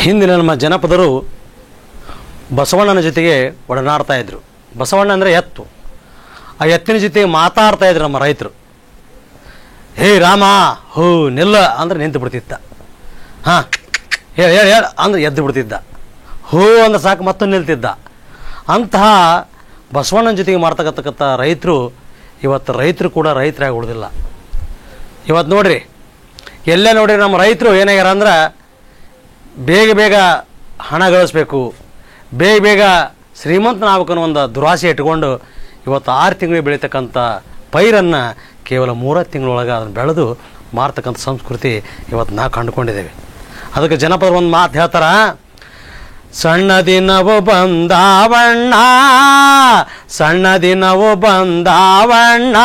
ಹಿಂದಿನ ನಮ್ಮ ಜನಪದರು ಬಸವಣ್ಣನ ಜೊತೆಗೆ ಒಡನಾಡ್ತಾ ಇದ್ರು. ಬಸವಣ್ಣ ಅಂದರೆ ಎತ್ತು. ಆ ಎತ್ತಿನ ಜೊತೆಗೆ ಮಾತಾಡ್ತಾ ಇದ್ರು ನಮ್ಮ ರೈತರು. ಹೇ ರಾಮ ಹೂ ನಿಲ್ಲ ಅಂದ್ರೆ ನಿಂತು ಬಿಡ್ತಿದ್ದ. ಹಾಂ ಹೇಳಿ ಹೇಳಿ ಹೇಳಿ ಅಂದ್ರೆ ಎದ್ದು ಬಿಡ್ತಿದ್ದ. ಹೂ ಅಂದ್ರೆ ಸಾಕು ಮತ್ತೊಂದು ನಿಲ್ತಿದ್ದ. ಅಂತಹ ಬಸವಣ್ಣನ ಜೊತೆಗೆ ಮಾಡ್ತಕ್ಕಂಥ ರೈತರು ಇವತ್ತು ರೈತರು ಕೂಡ ರೈತರಾಗಿ ಉಳಿದಿಲ್ಲ. ಇವತ್ತು ನೋಡ್ರಿ, ಎಲ್ಲೇ ನೋಡ್ರಿ ನಮ್ಮ ರೈತರು ಏನಾಗ್ಯಾರ ಅಂದ್ರೆ ಬೇಗ ಬೇಗ ಹಣ ಗಳಿಸ್ಬೇಕು, ಬೇಗ ಬೇಗ ಶ್ರೀಮಂತನಾಗಬೇಕು ಅನ್ನೋ ಒಂದು ದುರಾಸೆ ಇಟ್ಕೊಂಡು ಇವತ್ತು 6 ತಿಂಗಳಿಗೆ ಬೆಳೀತಕ್ಕಂಥ ಪೈರನ್ನು ಕೇವಲ 3 ತಿಂಗಳೊಳಗೆ ಅದನ್ನು ಬೆಳೆದು ಮಾರ್ತಕ್ಕಂಥ ಸಂಸ್ಕೃತಿ ಇವತ್ತು ನಾವು ಕಂಡುಕೊಂಡಿದ್ದೇವೆ. ಅದಕ್ಕೆ ಜನಪದರು ಒಂದು ಮಾತು ಹೇಳ್ತಾರ, ಸಣ್ಣ ದಿನವು ಬಂದಾವಣ್ಣ, ಸಣ್ಣ ದಿನವು ಬಂದಾವಣ್ಣ,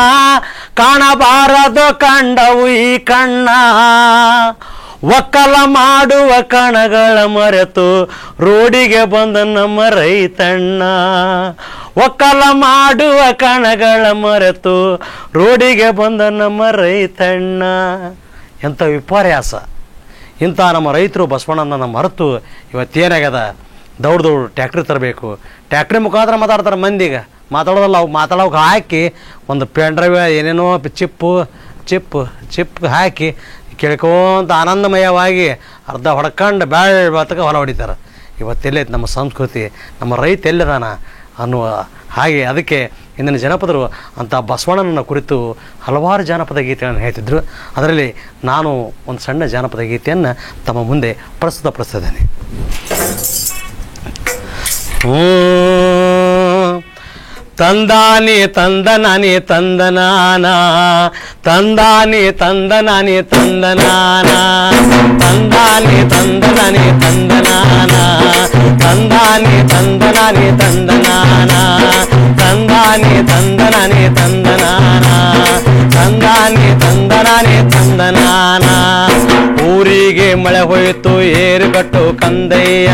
ಕಾಣಬಾರದು ಕಂಡವು ಈ ಕಣ್ಣ, ಒಕ್ಕಲ ಮಾಡುವ ಕಣಗಳ ಮರೆತು ರೋಡಿಗೆ ಬಂದ ನಮ್ಮ ರೈತಣ್ಣ, ಒಕ್ಕಲ ಮಾಡುವ ಕಣಗಳ ಮರೆತು ರೋಡಿಗೆ ಬಂದ ನಮ್ಮ ರೈತಣ್ಣ. ಎಂಥ ವಿಪರ್ಯಾಸ! ಇಂಥ ನಮ್ಮ ರೈತರು ಬಸವಣ್ಣನ ಮರೆತು ಇವತ್ತೇನಾಗ್ಯದ, ದೌಡ್ ಟ್ಯಾಕ್ಟ್ರಿ ತರಬೇಕು, ಟ್ಯಾಕ್ಟ್ರಿ ಮುಖಾಂತರ ಮಾತಾಡ್ತಾರೆ ಮಂದಿಗೆ. ಮಾತಾಡೋದಲ್ಲ, ಅವು ಮಾತಾಡೋಕೆ ಹಾಕಿ ಒಂದು ಪೆನ್ ಡ್ರೈವ್ ಏನೇನೋ ಚಿಪ್ ಹಾಕಿ ಕೇಳ್ಕೊಂತ ಆನಂದಮಯವಾಗಿ ಅರ್ಧ ಹೊಡ್ಕೊಂಡು ಬತಕ ಹೊಲ ಹೊಡಿತಾರೆ. ಇವತ್ತೆಲ್ಲೈತೆ ನಮ್ಮ ಸಂಸ್ಕೃತಿ, ನಮ್ಮ ರೈತ ಎಲ್ಲಿದಾನ ಅನ್ನುವ ಹಾಗೆ. ಅದಕ್ಕೆ ಇಂದಿನ ಜನಪದರು ಅಂಥ ಬಸವಣ್ಣನ ಕುರಿತು ಹಲವಾರು ಜಾನಪದ ಗೀತೆಗಳನ್ನು ಹೇಳ್ತಿದ್ರು. ಅದರಲ್ಲಿ ನಾನು ಒಂದು ಸಣ್ಣ ಜಾನಪದ ಗೀತೆಯನ್ನು ತಮ್ಮ ಮುಂದೆ ಪ್ರಸ್ತುತಪಡಿಸ್ತಿದ್ದೇನೆ. ತಂದಾನಿ ತಂದನಾನಿ ತಂದನಾನ, ತಂದಾನಿ ತಂದನಾನಿ ತಂದನಾನ, ತಂದಾನಿ ತಂದನಾನಿ ತಂದನಾನ, ತಂದಾನಿ ತಂದನಾನಿ ತಂದನಾನ, ತಂದಾನಿ ತಂದನಾನಿ ತಂದನಾನ, ತಂದಾನಿ ತಂದನಾನಿ ತಂದನಾನ. ಊರಿಗೆ ಮಳೆ ಹೋಯಿತು ಏರು ಕಟ್ಟು ಕಂದಯ್ಯ,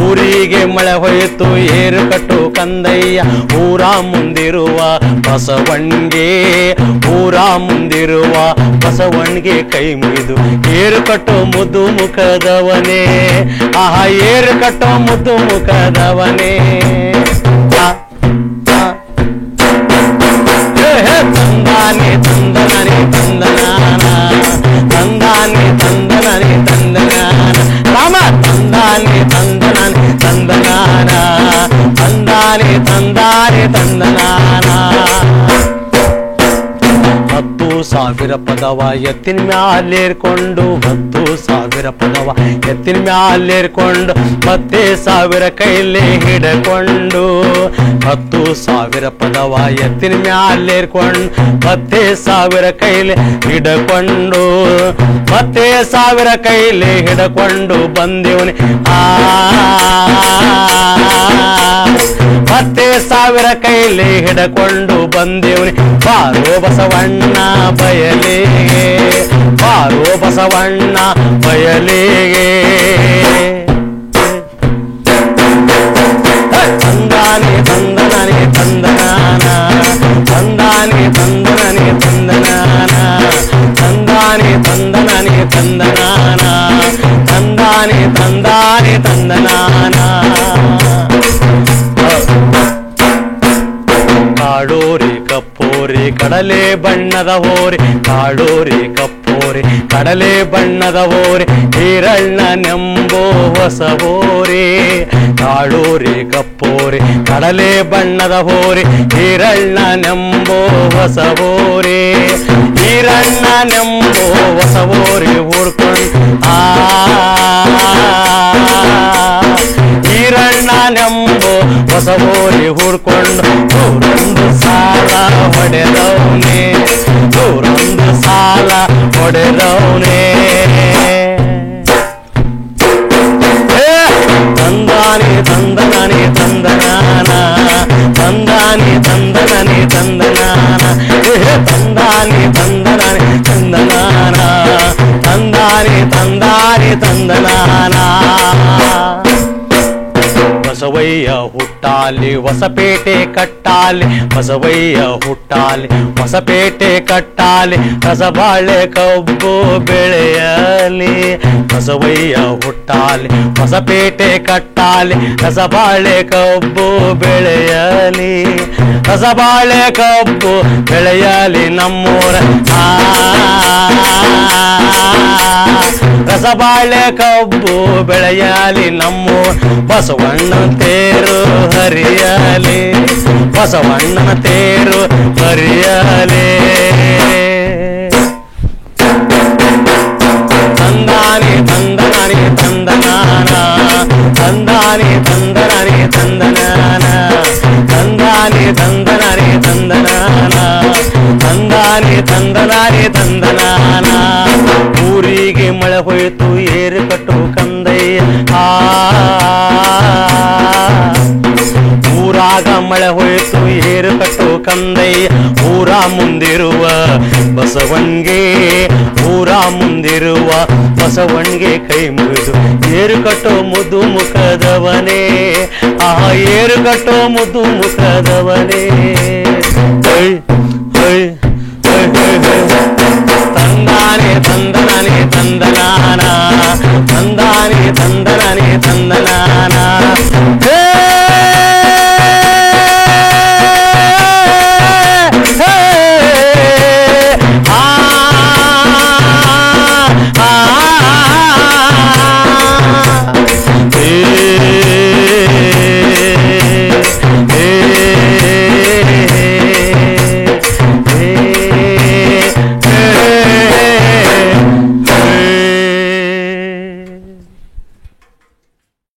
ಊರಿಗೆ ಮಳೆ ಹೋಯಿತು ಏರು ಕಟ್ಟು ಕಂದಯ್ಯ, ಊರ ಮುಂದಿರುವ ಬಸವಣ್ಣಿಗೆ, ಊರ ಮುಂದಿರುವ ಬಸವಣ್ಣಿಗೆ ಕೈ ಮುಗಿದು ಏರು ಕಟ್ಟು ಮುದ್ದು ಮುಖದವನೇ, ಆಹಾ ಏರು ಕಟ್ಟೋ ಮುದ್ದು ಮುಖದವನೇ. ತಂದಾನಿ ತಂದನಾನಿ ತಂದನಾನ, ತಂದಾನಿ ತಂದನಾನಿ ತಂದನಾನ, ರಾಮ ತಂದಾನಿ ತಂದನಾನಿ ತಂದನಾನ, ತಂದಾನಿ ತಂದಾನಿ ತಂದನಾನ. 10,000 ಪದವ ಎತ್ತಿನ ಮ್ಯಾಲೇರ್ಕೊಂಡು, 10,000 ಪದವ ಎತ್ತಿನ ಮ್ಯಾಲೇರ್ಕೊಂಡು, 10,000 ಕೈಲಿ ಹಿಡಕೊಂಡು, 10,000 ಪದವ ಎತ್ತಿನ ಮ್ಯಾಲೇರ್ಕೊಂಡು, 10,000 ಕೈಲಿ ಹಿಡಕೊಂಡು, 10,000 ಕೈಲಿ ಹಿಡಕೊಂಡು ಬಂದೇವನಿ 10,000 ಕೈಲಿ ಹಿಡಕೊಂಡು ಬಂದೇವನಿ. ಬಾರೋ ಬಸವಣ್ಣ ಬಯಲಿಗೆ, ಬಾರೋ ಬಸವಣ್ಣ ಬಯಲಿಗೆ. ತಂದಾನಿ ತಂದನಾನಿ ತಂದನಾನ, ತಂದಾನಿ ತಂದನಾನಿ ತಂದನಾನ, ತಂದಾನಿ ತಂದನಾನಿ ತಂದನಾನ, ತಂದಾನಿ ತಂದಾನಿ ತಂದನಾನ. ಕಾಡೋರಿ ಕಪ್ಪೋರಿ ಕಡಲೆ ಬಣ್ಣದ ಹೋರಿ, ಕಾಡೋರಿ ಕಪ್ಪೋರಿ ಕಡಲೆ ಬಣ್ಣದ ಹೋರಿ, ಹಿರಣ್ಣ ನೆಂಬೋ ಹೊಸಬೋರಿ, ಕಾಡೋರಿ ಕಪ್ಪೋರಿ ಕಡಲೆ ಬಣ್ಣದ ಹೋರಿ, ಹಿರಣ್ಣ ನೆಂಬೋ ಹೊಸಬೋರಿ, ಹಿರಣ್ಣ ನೆಂಬೋ ಹೊಸಬೋರಿ ಹುಡ್ಕೊಂಡು ಹಿರಣ್ಣ ನೆಂಬೋ ಹೊಸಬೋರಿ ಹುಡ್ಕೊಂಡು ನೂರೊಂದು ಸಾಲ ಹೊಡೆದವನೇ, ನೂರೊಂದು ಸಾಲ ಹೊಡೆದವನೇ. ತಂದಾನಿ ತಂದನಾನಿ ತಂದನಾನ, ತಂದಾನಿ ತಂದನಾನಿ ತಂದನಾನ, ತಂದಾನಿ ತಂದನಾನಿ ತಂದನಾನ, ತಂದಾನಿ ತಂದಾನಿ ತಂದನಾನ. ಬಸವಯ್ಯ ಹುಟ್ಟಾಲಿ ಹೊಸಪೇಟೆ ಕಟ್ಟಾಲಿ, ಬಸವಯ್ಯ ಹುಟ್ಟಾಲಿ ಹೊಸಪೇಟೆ ಕಟ್ಟಾಲಿ, ರಸಬಾಳೆ ಕಬ್ಬು ಬೆಳೆಯಲಿ. ಬಸವಯ್ಯ ಹುಟ್ಟಾಲಿ ಹೊಸಪೇಟೆ ಕಟ್ಟಾಲಿ, ರಸಬಾಳೆ ಕಬ್ಬು ಬೆಳೆಯಲಿ, ರಸಬಾಳೆ ಕಬ್ಬು ಬೆಳೆಯಲಿ ನಮ್ಮೂರ. ರಸಬಾಳೆ ಕಬ್ಬು ಬೆಳೆಯಲಿ ನಮ್ಮೂರ, ಬಸವಣ್ಣನ ತೇರು ಹರಿಯಲಿ, ಬಸವಣ್ಣನ ತೇರು ಹರಿಯಲಿ. ತಂದಾನಿ ತಂದನಾನಿ ತಂದನಾನ, ತಂದಾನಿ ತಂದನಾನಿ ತಂದನಾನ, ತಂದಾನಿ ತಂದನಾನಿ ತಂದನಾನ, ತಂದಾನಿ ತಂದನಾನಿ ತಂದನಾನ. ಊರಿಗೆ ಮಳೆ ಹೋಯ್ತು ಏರು ಕಟ್ಟು ಕಂದಯ್ಯ, ಊರಾಗ ಮಳೆ ಹೋಯ್ತು ಏರು ಕಟ್ಟು ಕಂದಯ್ಯ, ಊರ ಮುಂದಿರುವ ಬಸವಣ್ಗೆ, ಊರ ಮುಂದಿರುವ ಬಸವಣ್ಗೆ ಕೈ ಮುಗಿದು ಏರು ಕಟ್ಟೋ ಮುದ್ದು ಮುಖದವನೇ, ಏರು ಕಟ್ಟೋ ಮುದ್ದು ಮುಖದವನೇ.